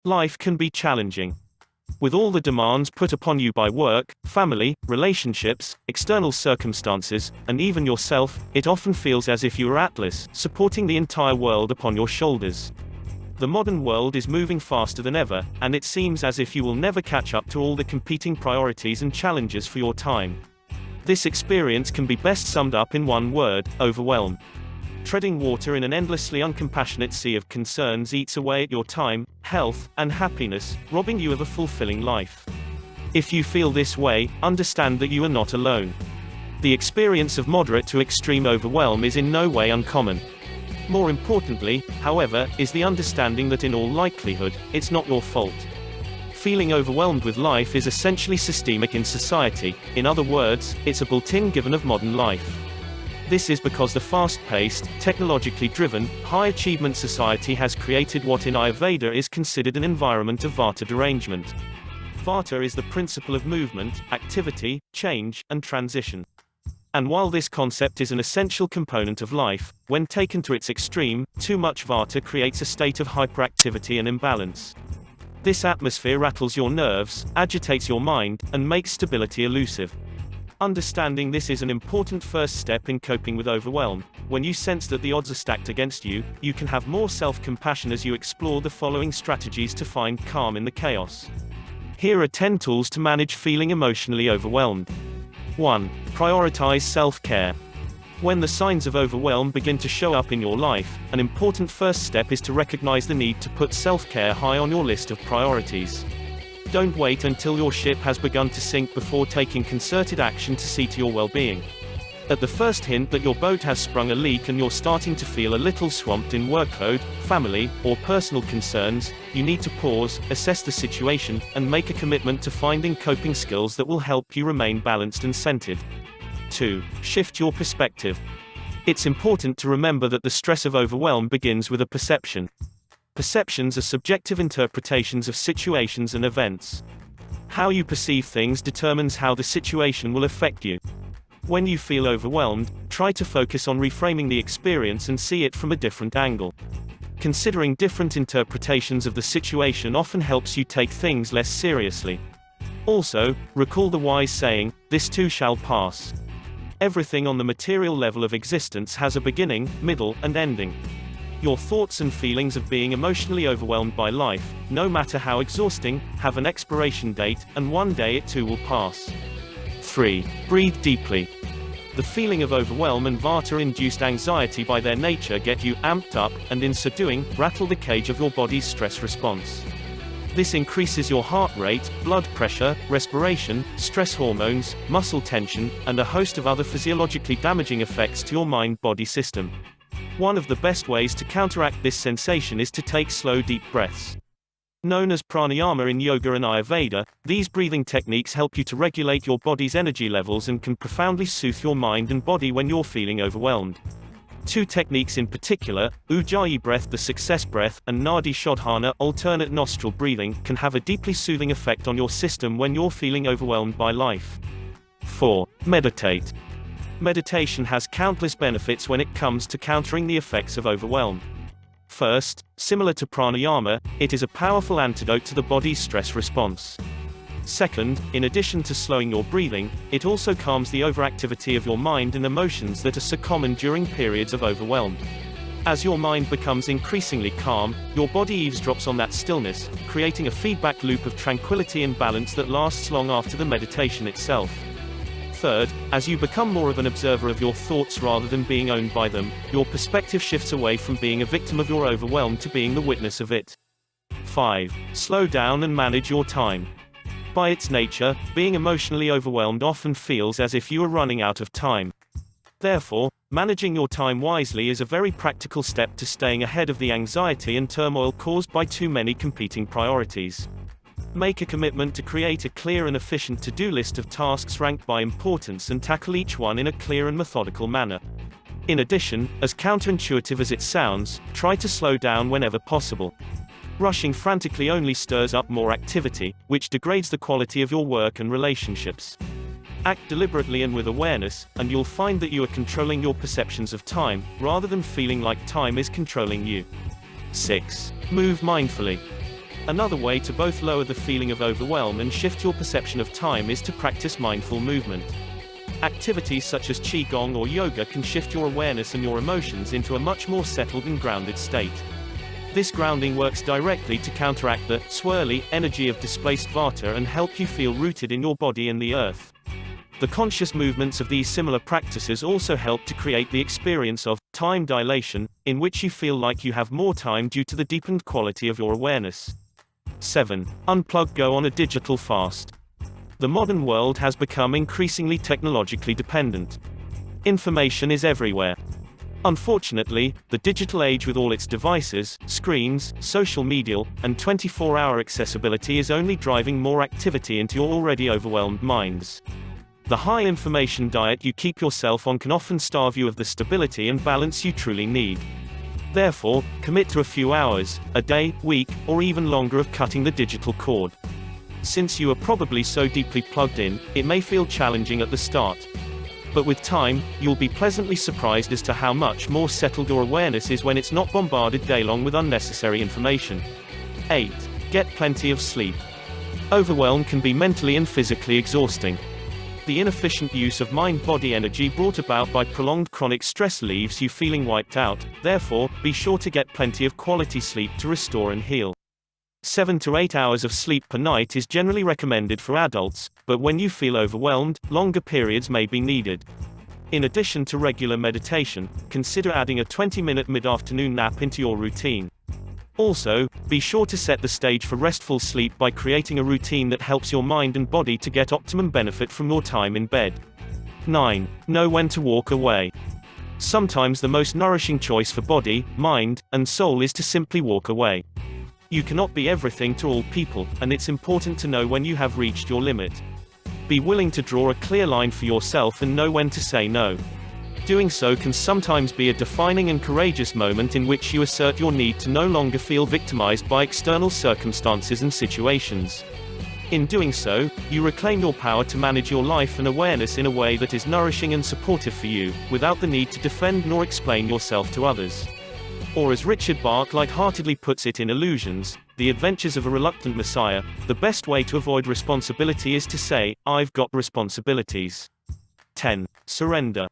Life can be challenging. With all the demands put upon you by work, family, relationships, external circumstances, and even yourself, it often feels as if you are Atlas, supporting the entire world upon your shoulders. The modern world is moving faster than ever, and it seems as if you will never catch up to all the competing priorities and challenges for your time. This experience can be best summed up in one word: overwhelm. Treading water in an endlessly uncompassionate sea of concerns eats away at your time, health, and happiness, robbing you of a fulfilling life. If you feel this way, understand that you are not alone. The experience of moderate to extreme overwhelm is in no way uncommon. More importantly, however, is the understanding that in all likelihood, it's not your fault. Feeling overwhelmed with life is essentially systemic in society. In other words, it's a built-in given of modern life. This is because the fast-paced, technologically driven, high-achievement society has created what in Ayurveda is considered an environment of Vata derangement. Vata is the principle of movement, activity, change, and transition. And while this concept is an essential component of life, when taken to its extreme, too much Vata creates a state of hyperactivity and imbalance. This atmosphere rattles your nerves, agitates your mind, and makes stability elusive. Understanding this is an important first step in coping with overwhelm. When you sense that the odds are stacked against you, you can have more self-compassion as you explore the following strategies to find calm in the chaos. Here are 10 tools to manage feeling emotionally overwhelmed. 1. Prioritize self-care. When the signs of overwhelm begin to show up in your life, an important first step is to recognize the need to put self-care high on your list of priorities. Don't wait until your ship has begun to sink before taking concerted action to see to your well-being. At the first hint that your boat has sprung a leak and you're starting to feel a little swamped in workload, family, or personal concerns, you need to pause, assess the situation, and make a commitment to finding coping skills that will help you remain balanced and centered. 2. Shift your perspective. It's important to remember that the stress of overwhelm begins with a perception. Perceptions are subjective interpretations of situations and events. How you perceive things determines how the situation will affect you. When you feel overwhelmed, try to focus on reframing the experience and see it from a different angle. Considering different interpretations of the situation often helps you take things less seriously. Also, recall the wise saying, "This too shall pass." Everything on the material level of existence has a beginning, middle, and ending. Your thoughts and feelings of being emotionally overwhelmed by life, no matter how exhausting, have an expiration date, and one day it too will pass. 3. Breathe deeply. The feeling of overwhelm and Vata-induced anxiety by their nature get you amped up, and in so doing, rattle the cage of your body's stress response. This increases your heart rate, blood pressure, respiration, stress hormones, muscle tension, and a host of other physiologically damaging effects to your mind-body system. One of the best ways to counteract this sensation is to take slow deep breaths. Known as pranayama in yoga and Ayurveda, these breathing techniques help you to regulate your body's energy levels and can profoundly soothe your mind and body when you're feeling overwhelmed. 2 techniques in particular, Ujjayi breath, the success breath, and Nadi Shodhana, alternate nostril breathing, can have a deeply soothing effect on your system when you're feeling overwhelmed by life. 4. Meditate. Meditation has countless benefits when it comes to countering the effects of overwhelm. First, similar to pranayama, it is a powerful antidote to the body's stress response. Second, in addition to slowing your breathing, it also calms the overactivity of your mind and emotions that are so common during periods of overwhelm. As your mind becomes increasingly calm, your body eavesdrops on that stillness, creating a feedback loop of tranquility and balance that lasts long after the meditation itself. Third, as you become more of an observer of your thoughts rather than being owned by them, your perspective shifts away from being a victim of your overwhelm to being the witness of it. 5. Slow down and manage your time. By its nature, being emotionally overwhelmed often feels as if you are running out of time. Therefore, managing your time wisely is a very practical step to staying ahead of the anxiety and turmoil caused by too many competing priorities. Make a commitment to create a clear and efficient to-do list of tasks ranked by importance and tackle each one in a clear and methodical manner. In addition, as counterintuitive as it sounds, try to slow down whenever possible. Rushing frantically only stirs up more activity, which degrades the quality of your work and relationships. Act deliberately and with awareness, and you'll find that you are controlling your perceptions of time, rather than feeling like time is controlling you. 6. Move mindfully. Another way to both lower the feeling of overwhelm and shift your perception of time is to practice mindful movement. Activities such as qigong or yoga can shift your awareness and your emotions into a much more settled and grounded state. This grounding works directly to counteract the swirly energy of displaced vata and help you feel rooted in your body and the earth. The conscious movements of these similar practices also help to create the experience of time dilation, in which you feel like you have more time due to the deepened quality of your awareness. 7. Unplug. Go on a digital fast. The modern world has become increasingly technologically dependent. Information is everywhere. Unfortunately, the digital age with all its devices, screens, social media, and 24-hour accessibility is only driving more activity into your already overwhelmed minds. The high information diet you keep yourself on can often starve you of the stability and balance you truly need. Therefore, commit to a few hours, a day, week, or even longer of cutting the digital cord. Since you are probably so deeply plugged in, it may feel challenging at the start. But with time, you'll be pleasantly surprised as to how much more settled your awareness is when it's not bombarded day-long with unnecessary information. 8. Get plenty of sleep. Overwhelm can be mentally and physically exhausting. The inefficient use of mind-body energy brought about by prolonged chronic stress leaves you feeling wiped out. Therefore, be sure to get plenty of quality sleep to restore and heal. 7 to 8 hours of sleep per night is generally recommended for adults, but when you feel overwhelmed, longer periods may be needed. In addition to regular meditation, consider adding a 20-minute mid-afternoon nap into your routine. Also, be sure to set the stage for restful sleep by creating a routine that helps your mind and body to get optimum benefit from your time in bed. 9. Know when to walk away. Sometimes the most nourishing choice for body, mind, and soul is to simply walk away. You cannot be everything to all people, and it's important to know when you have reached your limit. Be willing to draw a clear line for yourself and know when to say no. Doing so can sometimes be a defining and courageous moment in which you assert your need to no longer feel victimized by external circumstances and situations. In doing so, you reclaim your power to manage your life and awareness in a way that is nourishing and supportive for you, without the need to defend nor explain yourself to others. Or as Richard Bach lightheartedly puts it in Illusions, The Adventures of a Reluctant Messiah, the best way to avoid responsibility is to say, I've got responsibilities. 10. Surrender.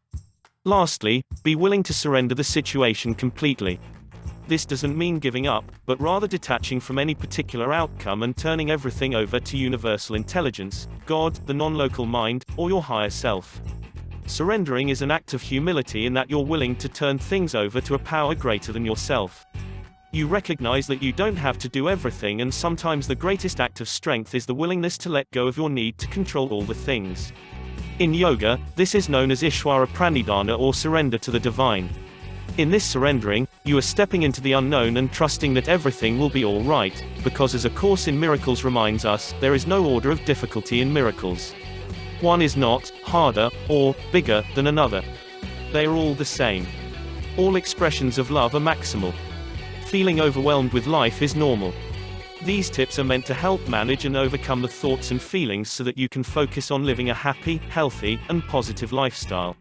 Lastly, be willing to surrender the situation completely. This doesn't mean giving up, but rather detaching from any particular outcome and turning everything over to universal intelligence, God, the non-local mind, or your higher self. Surrendering is an act of humility in that you're willing to turn things over to a power greater than yourself. You recognize that you don't have to do everything, and sometimes the greatest act of strength is the willingness to let go of your need to control all the things. In yoga, this is known as Ishvara Pranidhana, or surrender to the divine. In this surrendering, you are stepping into the unknown and trusting that everything will be all right, because as A Course in Miracles reminds us, there is no order of difficulty in miracles. One is not harder or bigger than another. They are all the same. All expressions of love are maximal. Feeling overwhelmed with life is normal. These tips are meant to help manage and overcome the thoughts and feelings so that you can focus on living a happy, healthy, and positive lifestyle.